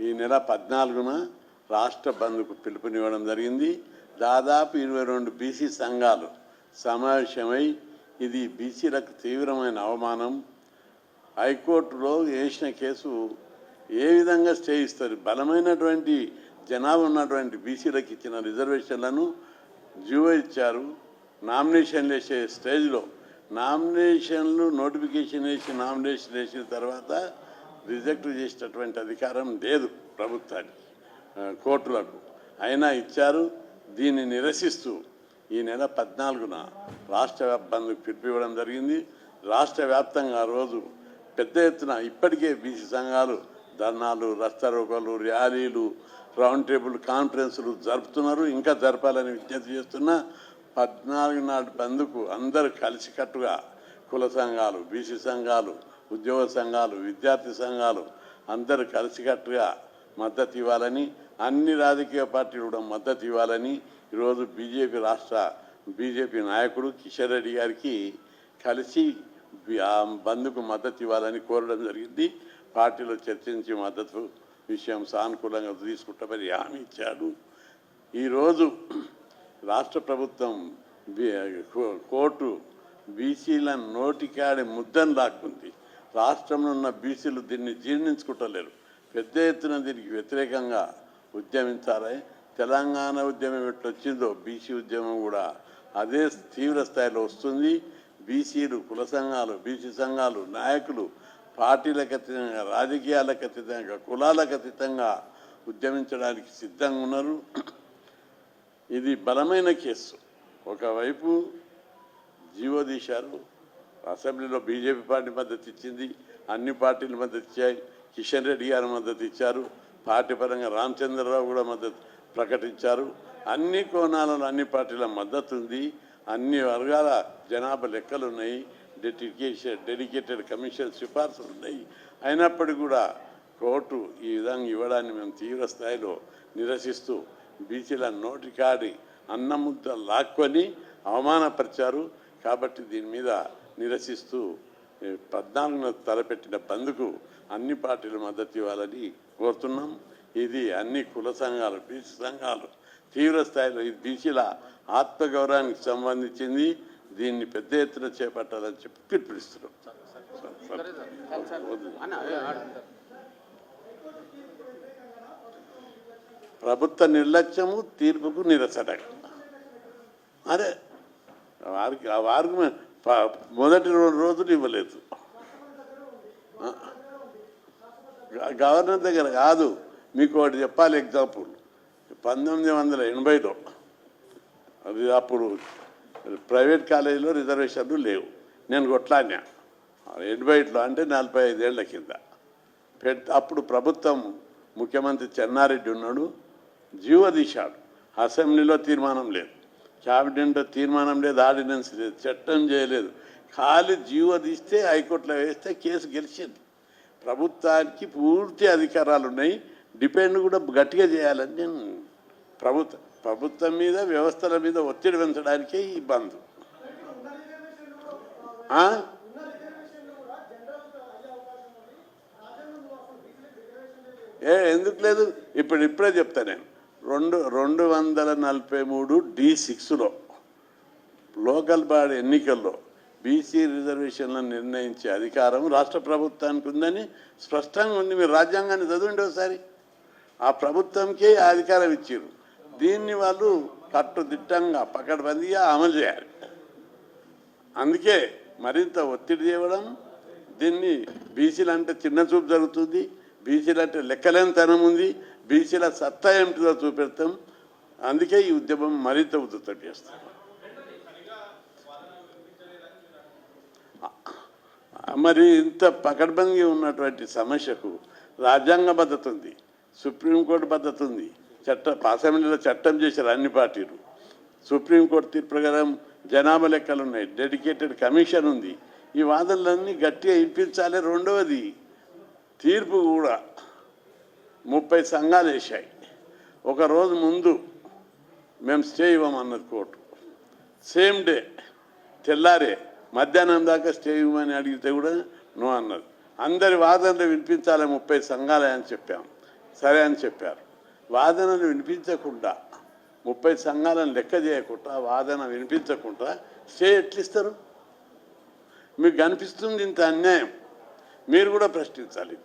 ఈ నెల 14న రాష్ట్ర బంద్కు పిలుపునివ్వడం జరిగింది. దాదాపు 22 బీసీ సంఘాలు సమావేశమై ఇది బీసీలకు తీవ్రమైన అవమానం, హైకోర్టులో వేసిన కేసు ఏ విధంగా స్టే ఇస్తారు, బలమైనటువంటి జనాభా ఉన్నటువంటి బీసీలకు ఇచ్చిన రిజర్వేషన్లను జీవో ఇచ్చారు. నామినేషన్లు వేసే స్టేజ్లో నామినేషన్లు నోటిఫికేషన్ వేసిన తర్వాత రిజెక్ట్ చేసేటటువంటి అధికారం లేదు ప్రభుత్వానికి, కోర్టులకు. అయినా ఇచ్చారు. దీన్ని నిరసిస్తూ ఈ నెల 14న రాష్ట్ర బంద్కు పిలుపునివ్వడం జరిగింది. రాష్ట్ర వ్యాప్తంగా రోజు పెద్ద ఎత్తున ఇప్పటికే బీసీ సంఘాలు ధర్నాలు, రస్తారోకోలు, ర్యాలీలు, రౌండ్ టేబుల్ కాన్ఫరెన్సులు జరుపుతున్నారు. ఇంకా జరపాలని విజ్ఞప్తి చేస్తున్నా. 14 నాటి బంద్కు అందరూ కలిసికట్టుగా కుల సంఘాలు, బీసీ సంఘాలు, ఉద్యోగ సంఘాలు, విద్యార్థి సంఘాలు అందరూ కలిసికట్టుగా మద్దతు ఇవ్వాలని, అన్ని రాజకీయ పార్టీలు కూడా మద్దతు ఇవ్వాలని ఈరోజు బీజేపీ నాయకుడు కిషన్ రెడ్డి గారికి కలిసి బంద్కు మద్దతు ఇవ్వాలని కోరడం జరిగింది. పార్టీలో చర్చించి మద్దతు విషయం సానుకూలంగా తీసుకుంటామని హామీ ఇచ్చాడు. ఈరోజు రాష్ట్ర ప్రభుత్వం కోర్టు బీసీల నోటికాడి ముద్దను లాక్కుంది. రాష్ట్రంలో ఉన్న బీసీలు దీన్ని జీర్ణించుకుంటలేరు. పెద్ద ఎత్తున దీనికి వ్యతిరేకంగా ఉద్యమించాలి. తెలంగాణ ఉద్యమం ఎట్లొచ్చిందో బీసీ ఉద్యమం కూడా అదే తీవ్ర స్థాయిలో వస్తుంది. బీసీలు, కుల సంఘాలు, బీసీ సంఘాలు, నాయకులు పార్టీలకు అతీతంగా, రాజకీయాలకు అతీతంగా, కులాలకు అతీతంగా ఉద్యమించడానికి సిద్ధంగా ఉన్నారు. ఇది బలమైన కేసు. ఒకవైపు జీవో తీశారు, అసెంబ్లీలో బీజేపీ పార్టీ మద్దతు ఇచ్చింది, అన్ని పార్టీలు మద్దతు ఇచ్చాయి, కిషన్ రెడ్డి గారు మద్దతు ఇచ్చారు, పార్టీ పరంగా రామచంద్రరావు కూడా మద్దతు ప్రకటించారు. అన్ని కోణాలలో అన్ని పార్టీల మద్దతు ఉంది. అన్ని వర్గాల జనాభా లెక్కలు ఉన్నాయి, డెడికేటెడ్ కమిషన్ సిఫార్సులు ఉన్నాయి. అయినప్పటికీ కూడా కోర్టు ఈ విధంగా ఇవ్వడాన్ని మేము తీవ్ర స్థాయిలో నిరసిస్తూ బీసీల నోటికాడి అన్నముద్ద లాక్కొని అవమానపరిచారు. కాబట్టి దీని మీద నిరసిస్తూ 14న తలపెట్టిన బంద్కు అన్ని పార్టీలు మద్దతు ఇవ్వాలని కోరుతున్నాం. ఇది అన్ని కుల సంఘాలు, బీసీ సంఘాలు తీవ్ర స్థాయిలో, ఇది బీసీల ఆత్మగౌరవానికి సంబంధించింది. దీన్ని పెద్ద ఎత్తున చేపట్టాలని చెప్పి పిలుపునిస్తున్నాం. ప్రభుత్వ నిర్లక్ష్యము తీర్పుకు నిరసన. అదే వారికి మొదటి 2 రోజులు ఇవ్వలేదు. గవర్నర్ దగ్గర కాదు, మీకు ఒకటి చెప్పాలి. ఎగ్జాంపుల్ 1980లో అది అప్పుడు ప్రైవేట్ కాలేజీలో రిజర్వేషన్లు లేవు. నేను కొట్లాడినా 80లో, అంటే 45 ఏళ్ల కింద. అప్పుడు ప్రభుత్వం ముఖ్యమంత్రి చెన్నారెడ్డి ఉన్నాడు, జీవో తీశాడు. అసెంబ్లీలో తీర్మానం లేదు, క్యాబినెట్లో తీర్మానం లేదు, ఆర్డినెన్స్ లేదు, చట్టం చేయలేదు. ఖాళీ జీవో తీస్తే హైకోర్టులో వేస్తే కేసు గెలిచింది. ప్రభుత్వానికి పూర్తి అధికారాలు ఉన్నాయి. డిపెండ్ కూడా గట్టిగా చేయాలని నేను ప్రభుత్వం మీద, వ్యవస్థల మీద ఒత్తిడి పెంచడానికే ఈ బంద్. ఎందుకు లేదు? ఇప్పుడే చెప్తా నేను. 243 D6లో లోకల్ బాడీ ఎన్నికల్లో బీసీ రిజర్వేషన్లను నిర్ణయించే అధికారం రాష్ట్ర ప్రభుత్వానికి ఉందని స్పష్టంగా ఉంది. మీరు రాజ్యాంగాన్ని చదవండి ఒకసారి. ఆ ప్రభుత్వంకే అధికారం ఇచ్చారు. దీన్ని వాళ్ళు కట్టుదిట్టంగా పకడ్బందీగా అమలు చేయాలి. అందుకే మరింత ఒత్తిడి చేయడం. దీన్ని బీసీలు అంటే చిన్న చూపు జరుగుతుంది, బీసీలు అంటే లెక్కలేనితనం ఉంది, బీసీల సత్తా ఏమిటిదో చూపెడతాం. అందుకే ఈ ఉద్యమం మరింత ఉధృతం చేస్తాం. మరి ఇంత పకడ్బందీ ఉన్నటువంటి సమస్యకు రాజ్యాంగ భద్రత ఉంది, సుప్రీంకోర్టు భద్రత ఉంది, అసెంబ్లీలో చట్టం చేశారు అన్ని పార్టీలు. సుప్రీంకోర్టు తీర్పు ప్రకారం జనాభా లెక్కలు ఉన్నాయి, డెడికేటెడ్ కమిషన్ ఉంది. ఈ వాదనలన్నీ గట్టిగా ఇప్పించాలి. రెండవది, తీర్పు కూడా 30 సంఘాలు వేశాయి. ఒకరోజు ముందు మేము స్టే ఇవ్వమన్నది కోర్టు. సేమ్ డే తెల్లారే మధ్యాహ్నం దాకా స్టే ఇవ్వమని అడిగితే కూడా నో అన్నది. అందరి వాదనలు వినిపించాలి 30 సంఘాలే అని చెప్పాం. సరే అని చెప్పారు. వాదనలు వినిపించకుండా 30 సంఘాలను లెక్క చేయకుండా వాదన వినిపించకుండా స్టే ఎట్లిస్తారు? మీకు కనిపిస్తుంది ఇంత అన్యాయం, మీరు కూడా ప్రశ్నించాలి.